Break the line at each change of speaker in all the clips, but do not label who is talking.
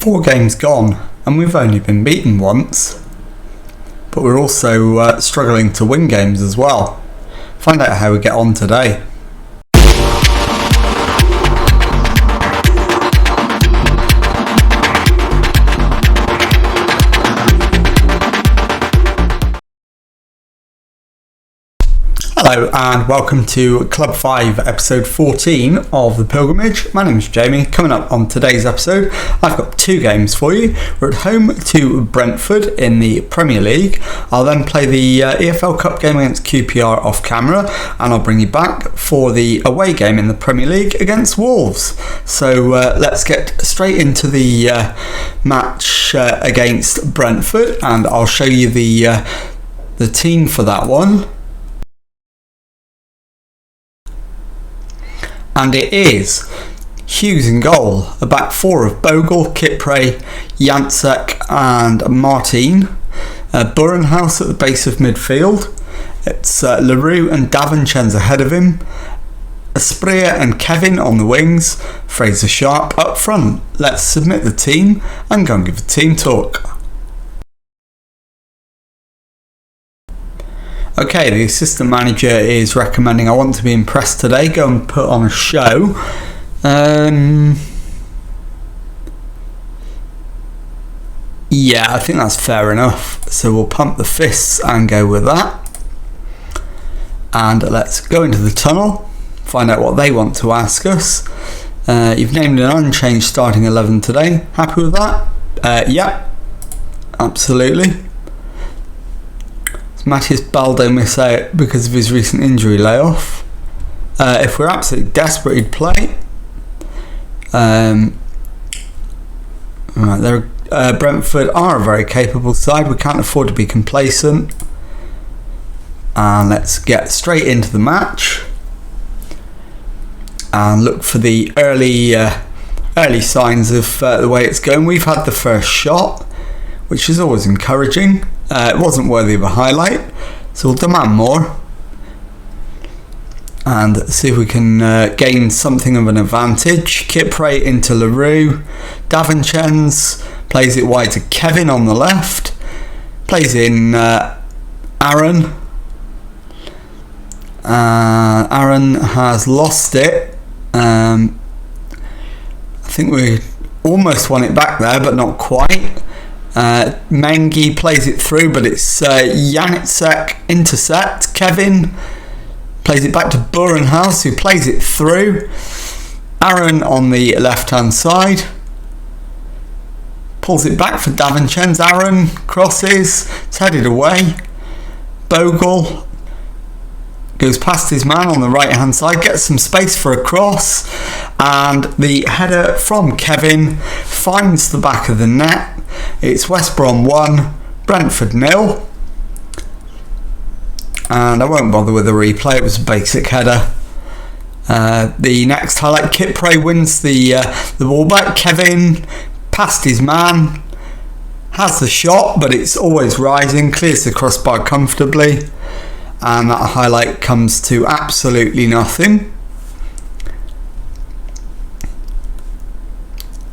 4 games gone, and we've only been beaten once. But we're also struggling to win games as well. Find out how we get on today. Hello and welcome to Club 5 episode 14 of The Pilgrimage. My name is Jamie. Coming up on today's episode, I've got 2 games for you. We're at home to Brentford in the Premier League. I'll then play the EFL Cup game against QPR off camera, and I'll bring you back for the away game in the Premier League against Wolves. So let's get straight into the match against Brentford, and I'll show you the team for that one. And it is Hughes in goal, a back 4 of Bogle, Kipre, Janczek and Martin. Burenhouse at the base of midfield. It's LaRue and Davinchen's ahead of him. Asprilla and Kevin on the wings. Fraser Sharp up front. Let's submit the team and go and give a team talk. Okay, the assistant manager is recommending I want to be impressed today. Go and put on a show. Yeah, I think that's fair enough. So we'll pump the fists and go with that. And let's go into the tunnel. Find out what they want to ask us. You've named an unchanged starting 11 today. Happy with that? Yeah, absolutely. Matthias Baldo miss out because of his recent injury layoff. If we're absolutely desperate, he'd play. Brentford are a very capable side. We can't afford to be complacent. And let's get straight into the match and look for the early signs of the way it's going. We've had the first shot, which is always encouraging. It wasn't worthy of a highlight, so we'll demand more and see if we can gain something of an advantage. Kipre into LaRue. Davinchen's plays it wide to Kevin on the left. Plays in Aaron. Aaron has lost it. I think we almost won it back there, but not quite. Mengi plays it through, but it's Janczek intercept. Kevin plays it back to Burenhouse, who plays it through. Aaron on the left hand side pulls it back for Davinchen's. Aaron crosses, it's headed away. Bogle goes past his man on the right hand side, gets some space for a cross, and the header from Kevin finds the back of the net. It's West Brom 1, Brentford 0. And I won't bother with a replay, it was a basic header. The next highlight, Kipre wins the ball back. Kevin past his man, has the shot, but it's always rising, clears the crossbar comfortably. And that highlight comes to absolutely nothing.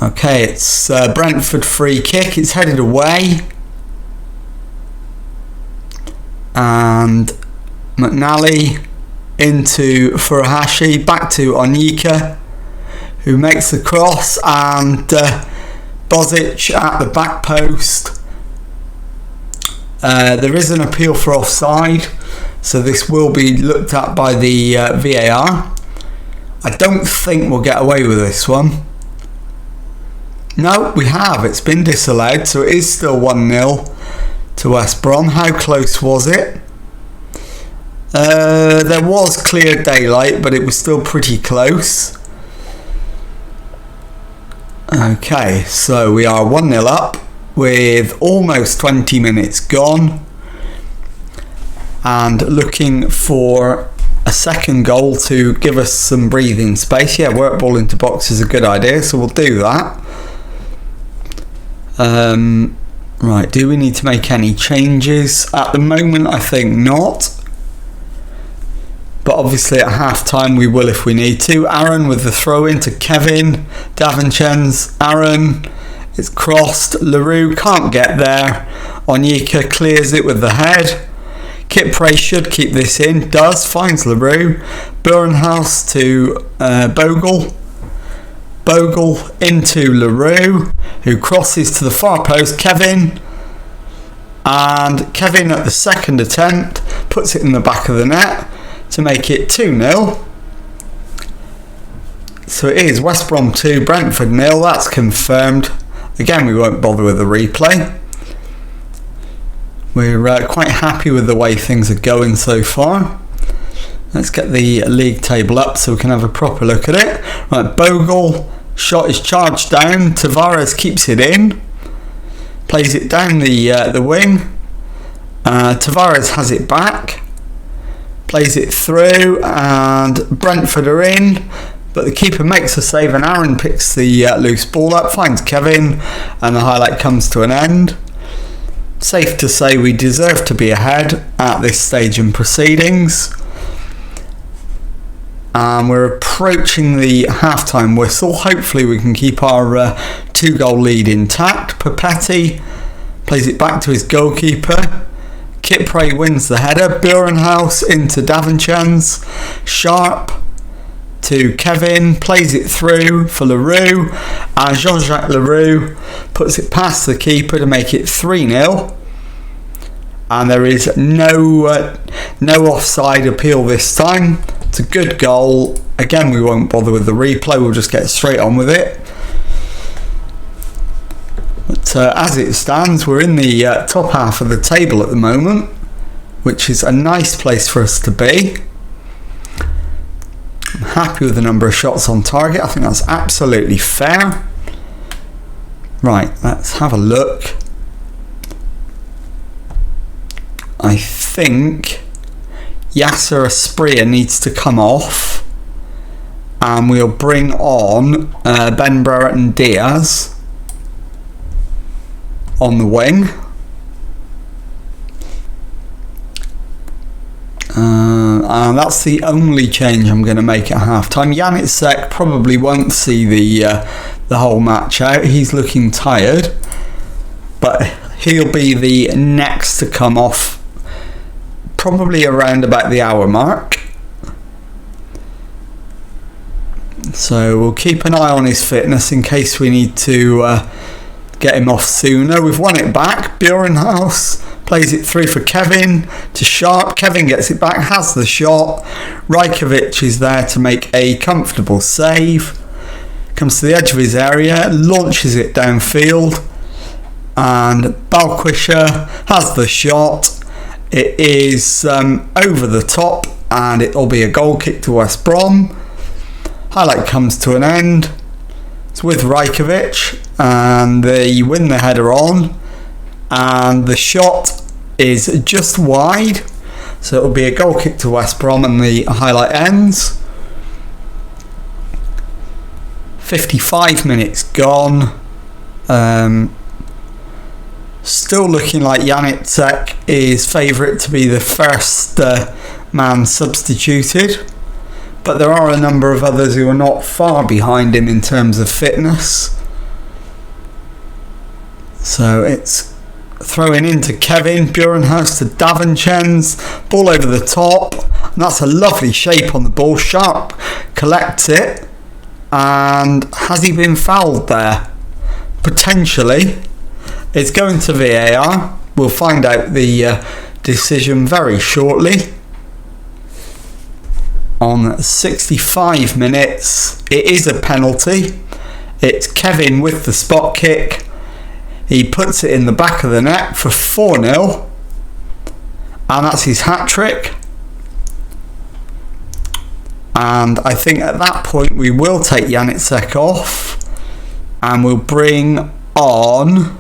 Okay, it's Brentford free kick. It's headed away. And McNally into Furuhashi. Back to Onyeka, who makes the cross. And Bozic at the back post. There is an appeal for offside, so this will be looked at by the VAR. I don't think we'll get away with this one. No, we have. It's been disallowed, so it is still 1-0 to West Brom. How close was it? There was clear daylight, but it was still pretty close. Okay, so we are 1-0 up with almost 20 minutes gone. And looking for a second goal to give us some breathing space. Yeah, work ball into box is a good idea, so we'll do that. Right, do we need to make any changes? At the moment, I think not. But obviously at half time we will if we need to. Aaron with the throw in to Kevin. Davinchen's Aaron It's crossed. LaRue can't get there. Onyeka clears it with the head. Kipre should keep this in. Does. Finds LaRue. Burenhouse to Bogle. Bogle into LaRue, who crosses to the far post. Kevin. And Kevin at the second attempt puts it in the back of the net to make it 2-0. So it is West Brom 2, Brentford 0. That's confirmed. Again, we won't bother with the replay. We're quite happy with the way things are going so far. Let's get the league table up so we can have a proper look at it. Right, Bogle, shot is charged down. Tavares keeps it in. Plays it down the wing. Tavares has it back. Plays it through, and Brentford are in. But the keeper makes a save, and Aaron picks the loose ball up, finds Kevin, and the highlight comes to an end. Safe to say we deserve to be ahead at this stage in proceedings. And we're approaching the half-time whistle. Hopefully we can keep our 2-goal lead intact. Papetti plays it back to his goalkeeper. Kipre wins the header. Burenhouse into Davinchen's. Sharp to Kevin, plays it through for LaRue, and Jean-Jacques LaRue puts it past the keeper to make it 3-0. And there is no offside appeal this time. It's a good goal. Again, we won't bother with the replay, we'll just get straight on with it. But as it stands, we're in the top half of the table at the moment, which is a nice place for us to be. I'm happy with the number of shots on target. I think that's absolutely fair. Right, let's have a look. I think Yasser Asprilla needs to come off, and we'll bring on Ben Brereton Diaz on the wing. And that's the only change I'm going to make at half-time. Janitsek probably won't see the whole match out. He's looking tired, but he'll be the next to come off, probably around about the hour mark. So we'll keep an eye on his fitness in case we need to get him off sooner. We've won it back. Burenhouse plays it through for Kevin to Sharp. Kevin gets it back, has the shot. Rajkovic is there to make a comfortable save. Comes to the edge of his area, launches it downfield, and Balquisha has the shot. It is over the top, and it'll be a goal kick to West Brom. Highlight comes to an end. It's with Rajkovic, and they win the header on, and the shot is just wide, so it'll be a goal kick to West Brom, and the highlight ends. 55 minutes gone. Still looking like Janitsek is favourite to be the first man substituted, but there are a number of others who are not far behind him in terms of fitness. So it's throwing into Kevin, Burenhouse to Davinchen's, ball over the top, and that's a lovely shape on the ball. Sharp collects it, and has he been fouled there? Potentially. It's going to VAR. We'll find out the decision very shortly. On 65 minutes, it is a penalty. It's Kevin with the spot kick. He puts it in the back of the net for 4-0, and that's his hat-trick. And I think at that point we will take Janitsek off, and we'll bring on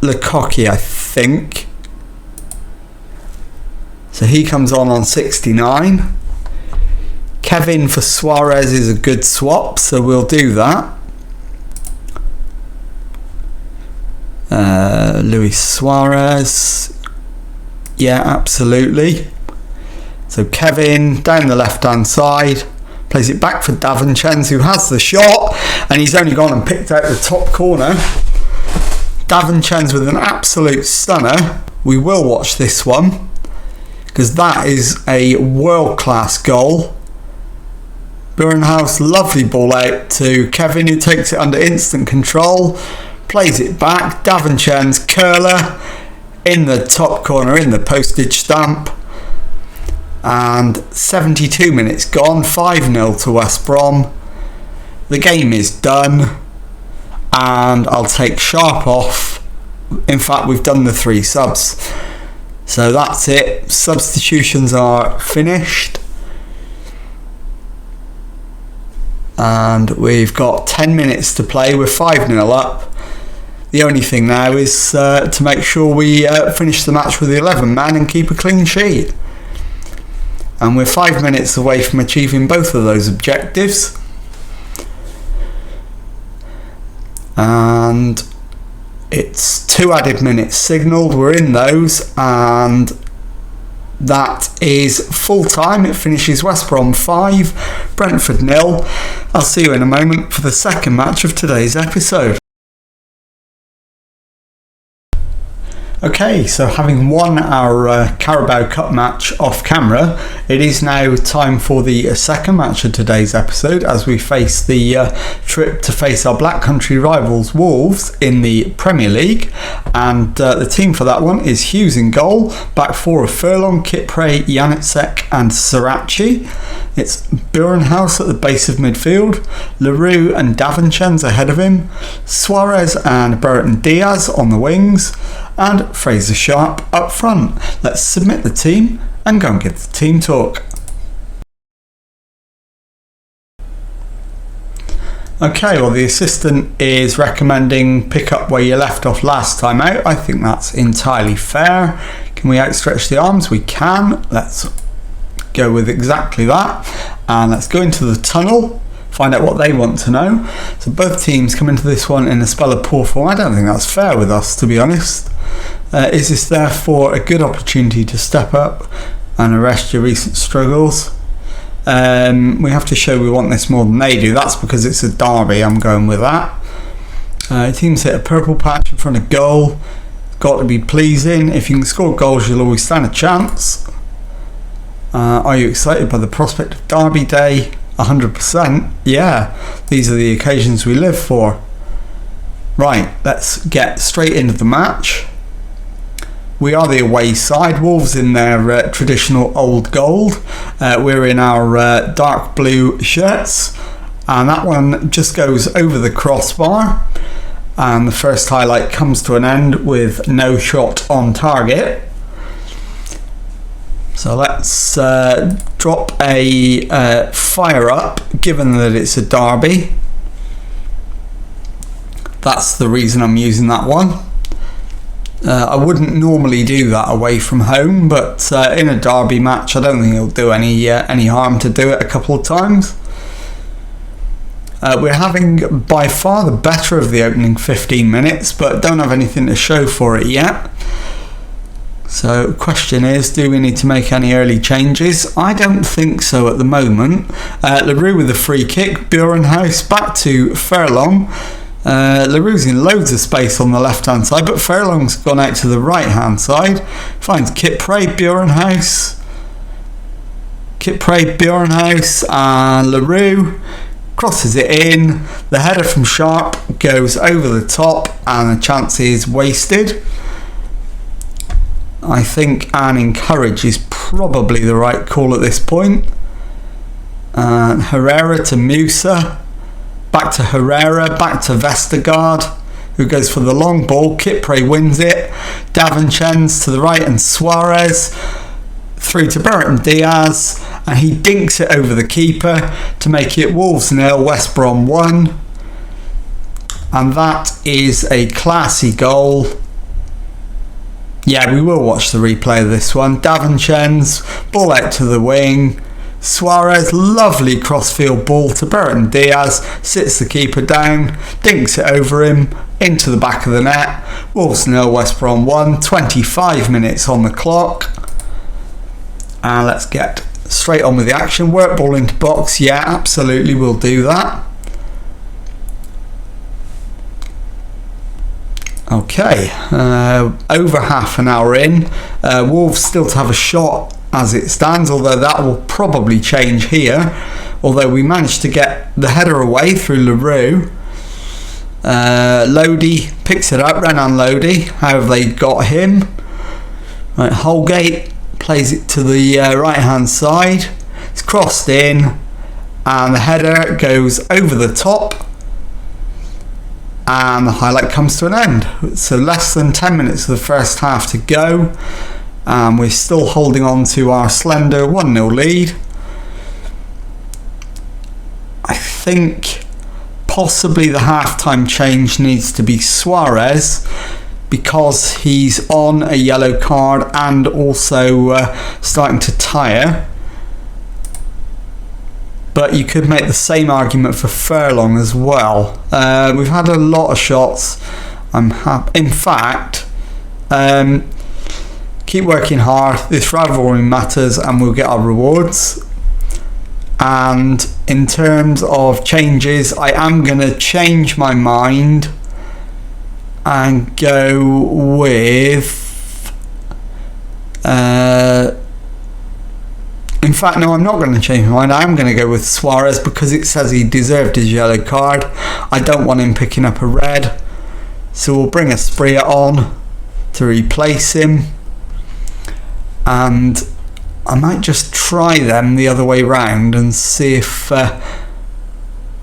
Lukaku, I think. So he comes on 69. Kevin for Suarez is a good swap, so we'll do that. Luis Suarez. Yeah, absolutely. So Kevin down the left hand side Plays it back for Davinchens, who has the shot, and he's only gone and picked out the top corner. Davinchens with an absolute stunner. We will watch this one, because that is a world-class goal. Burenhouse, lovely ball out to Kevin, who takes it under instant control. Plays it back. Davinchens, curler, in the top corner, in the postage stamp. And 72 minutes gone, 5-0 to West Brom. The game is done, and I'll take Sharp off. In fact, we've done the 3 subs. So that's it. Substitutions are finished. And we've got 10 minutes to play. We're 5-0 up. The only thing now is to make sure we finish the match with the 11 man and keep a clean sheet. And we're 5 minutes away from achieving both of those objectives. And it's 2 added minutes signalled. We're in those, and that is full time. It finishes West Brom 5, Brentford 0. I'll see you in a moment for the second match of today's episode. Okay, so having won our Carabao Cup match off camera, it is now time for the second match of today's episode as we face the trip to face our Black Country rivals Wolves in the Premier League. And the team for that one is Hughes in goal, back 4 of Furlong, Kipre, Janitsek and Sirachi. It's Burenhouse at the base of midfield, LaRue and Davinchens ahead of him, Suarez and Brereton Diaz on the wings, and Fraser Sharp up front. Let's submit the team and go and give the team talk. Okay, well, the assistant is recommending pick up where you left off last time out. I think that's entirely fair. Can we outstretch the arms? We can. Let's go with exactly that, and let's go into the tunnel, find out what they want to know. So both teams come into this one in a spell of poor form. I don't think that's fair with us, to be honest. Is this therefore a good opportunity to step up and arrest your recent struggles? We have to show we want this more than they do. That's because it's a derby. I'm going with that. Teams hit a purple patch in front of goal. Got to be pleasing. If you can score goals, you'll always stand a chance. Are you excited by the prospect of Derby Day? 100%. Yeah, these are the occasions we live for. Right, let's get straight into the match. We are the away side, Wolves in their traditional old gold. We're in our dark blue shirts, and that one just goes over the crossbar, and the first highlight comes to an end with no shot on target. So let's drop a fire up, given that it's a derby. That's the reason I'm using that one. I wouldn't normally do that away from home, but in a derby match I don't think it'll do any harm to do it a couple of times. We're having by far the better of the opening 15 minutes, but don't have anything to show for it yet. So question is, do we need to make any early changes? I don't think so at the moment. LaRue with a free kick, Burenhouse back to Furlong. LaRue's in loads of space on the left hand side, but Furlong's gone out to the right hand side. Finds Kipre, Burenhouse, and LaRue. Crosses it in. The header from Sharp goes over the top, and the chance is wasted. I think an encourage is probably the right call at this point. Herrera to Musa, back to Herrera, back to Vestergaard, who goes for the long ball. Kipre wins it. Davinchens to the right and Suarez through to Brereton Diaz, and he dinks it over the keeper to make it Wolves 0, West Brom 1. And that is a classy goal. Yeah, we will watch the replay of this one. Davinchens, ball out to the wing. Suarez, lovely crossfield ball to Brereton Diaz, sits the keeper down, dinks it over him, into the back of the net. Wolves 0, West Brom 1, 25 minutes on the clock. And let's get straight on with the action. Work ball into box. Yeah, absolutely, we'll do that. Okay, over half an hour in. Wolves still to have a shot as it stands, although that will probably change here. Although we managed to get the header away through LaRue. Lodi picks it up. Renan Lodi. How have they got him? Right, Holgate plays it to the right hand side. It's crossed in, and the header goes over the top, and the highlight comes to an end. So less than 10 minutes of the first half to go, and we're still holding on to our slender 1-0 lead. I think possibly the half-time change needs to be Suarez, because he's on a yellow card and also starting to tire. But you could make the same argument for Furlong as well. We've had a lot of shots. I'm happy. In fact, keep working hard. This rivalry matters, and we'll get our rewards. And in terms of changes, I am going to change my mind and go with in fact, no, I'm not going to change my mind. I'm going to go with Suarez because it says he deserved his yellow card. I don't want him picking up a red, so we'll bring Asprilla on to replace him, and I might just try them the other way round and see if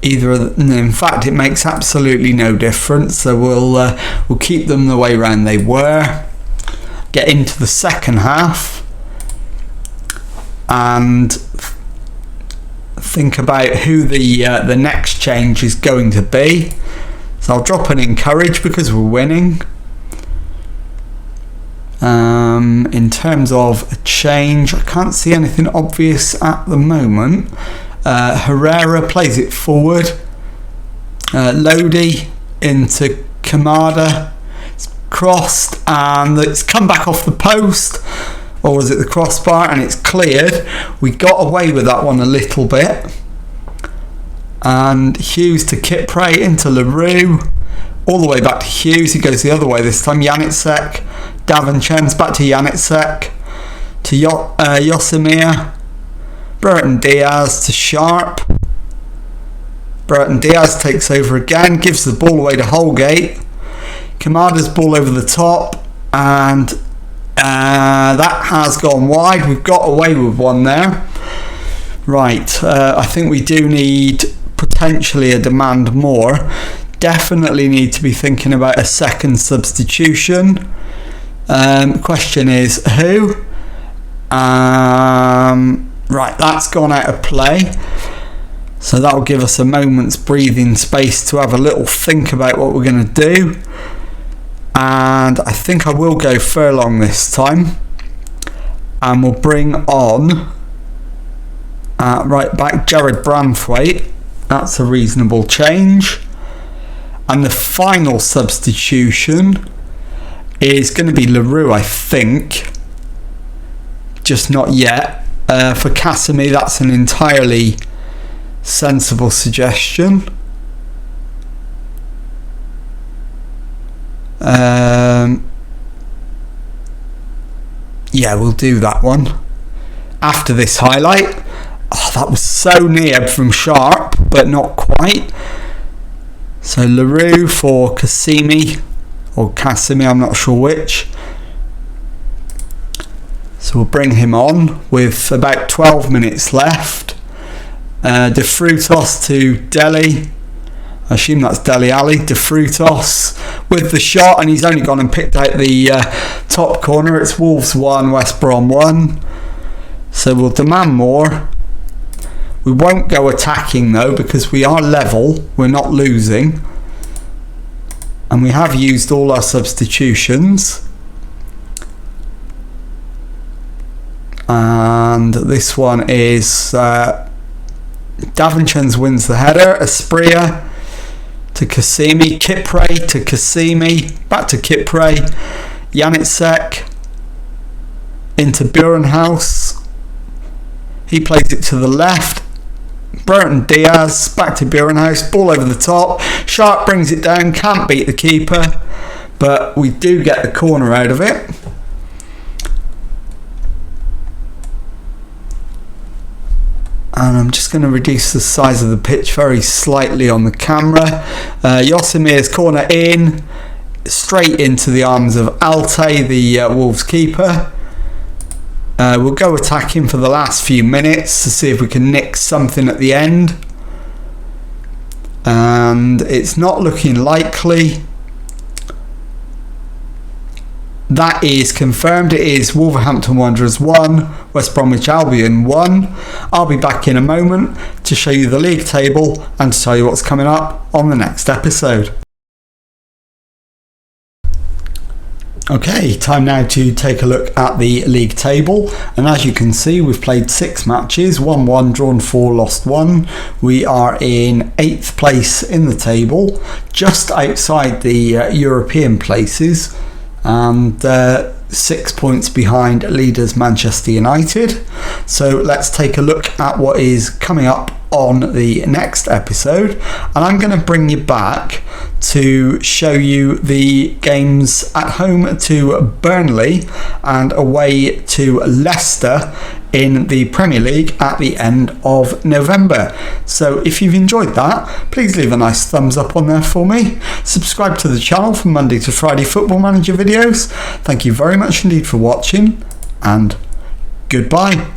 either of them. In fact, it makes absolutely no difference, so we'll keep them the way round they were. Get into the second half and think about who the next change is going to be. So I'll drop an encourage because we're winning. In terms of a change, I can't see anything obvious at the moment. Herrera plays it forward. Lodi into Kamada. It's crossed and it's come back off the post, or was it the crossbar, and it's cleared. We got away with that one a little bit. And Hughes to Kipre into LaRue. All the way back to Hughes. He goes the other way this time. Janitsek. Davinchen's back to Janitsek. To Yosemir. Burton Diaz to Sharp. Burton Diaz takes over again. Gives the ball away to Holgate. Kamada's ball over the top. And that has gone wide. We've got away with one there. Right. I think we do need potentially a demand more. Definitely need to be thinking about a second substitution. Question is who? Right, that's gone out of play, so that will give us a moment's breathing space to have a little think about what we're going to do. And I think I will go Furlong this time, and we'll bring on right back Jared Branthwaite. That's a reasonable change. And the final substitution is going to be LaRue, I think. Just not yet. For Casimir, that's an entirely sensible suggestion. Yeah, we'll do that one after this highlight. Oh, that was so near from Sharp, but not quite. So LaRue for Cassimi, or Casimir, I'm not sure which. So we'll bring him on with about 12 minutes left. De Frutos to Deli. I assume that's Deli Ali. De Frutos with the shot, and he's only gone and picked out the top corner. It's Wolves 1, West Brom 1. So we'll demand more. We won't go attacking though, because we are level. We're not losing. And we have used all our substitutions. And this one is Davinchen's wins the header. Asprilla to Cassimi. Kipre to Cassimi. Back to Kipre. Janitsek into Burenhouse. He plays it to the left. Brereton Diaz back to Burenhouse, ball over the top. Sharp brings it down, can't beat the keeper, but we do get the corner out of it. And I'm just going to reduce the size of the pitch very slightly on the camera. Yosimir's corner in, straight into the arms of Alte, the Wolves keeper. We'll go attacking for the last few minutes to see if we can nick something at the end. And it's not looking likely. That is confirmed. It is Wolverhampton Wanderers 1, West Bromwich Albion 1. I'll be back in a moment to show you the league table and to tell you what's coming up on the next episode. Okay, time now to take a look at the league table, and as you can see, we've played 6 matches, won 1, drawn 4, lost 1. We are in 8th place in the table, just outside the European places, and 6 points behind leaders Manchester United. So let's take a look at what is coming up on the next episode, and I'm going to bring you back to show you the games at home to Burnley and away to Leicester in the Premier League at the end of November. So if you've enjoyed that, please leave a nice thumbs up on there for me. Subscribe to the channel for Monday to Friday Football Manager videos. Thank you very much indeed for watching, and goodbye.